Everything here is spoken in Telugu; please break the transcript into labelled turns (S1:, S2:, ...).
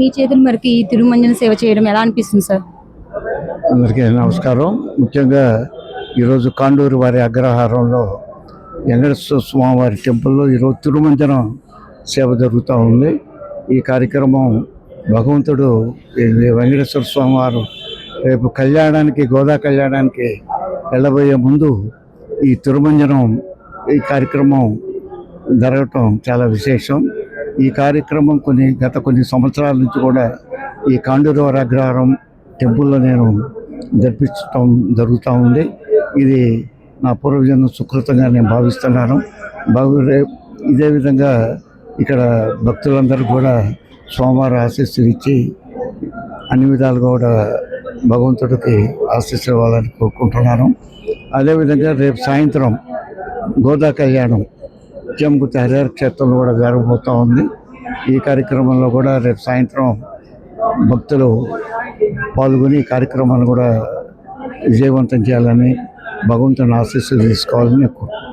S1: మీ చేతుల మేరకు ఈ తిరుమంజన సేవ చేయడం ఎలా అనిపిస్తుంది సార్?
S2: అందరికీ నమస్కారం. ముఖ్యంగా ఈరోజు కాండూరు వారి అగ్రహారంలో వెంకటేశ్వర స్వామి వారి టెంపుల్లో ఈరోజు తిరుమంజనం సేవ జరుగుతూ ఉంది. ఈ కార్యక్రమం భగవంతుడు వెంకటేశ్వర స్వామి వారు రేపు కళ్యాణానికి, గోదా కళ్యాణానికి వెళ్ళబోయే ముందు ఈ తిరుమంజనం ఈ కార్యక్రమం జరగటం చాలా విశేషం. ఈ కార్యక్రమం గత కొన్ని సంవత్సరాల నుంచి కూడా ఈ కాండూరు వారి అగ్రహారం టెంపుల్లో నేను జరిపించడం జరుగుతూ ఉంది. ఇది నా పూర్వజన్మ సుకృతంగా నేను భావిస్తున్నాను. ఇదే విధంగా ఇక్కడ భక్తులందరూ కూడా స్వామివారి ఆశీస్సులు ఇచ్చి అన్ని విధాలుగా కూడా భగవంతుడికి ఆశీస్సులు ఇవ్వాలని కోరుకుంటున్నాను. అదేవిధంగా రేపు సాయంత్రం గోదా కళ్యాణం జమ్గుత్తి హరిహర క్షేత్రంలో కూడా జరగబోతూ ఉంది. ఈ కార్యక్రమంలో కూడా రేపు సాయంత్రం భక్తులు పాల్గొని ఈ కార్యక్రమాన్ని కూడా విజయవంతం చేయాలని, భగవంతుని ఆశీస్సులు తీసుకోవాలని నేను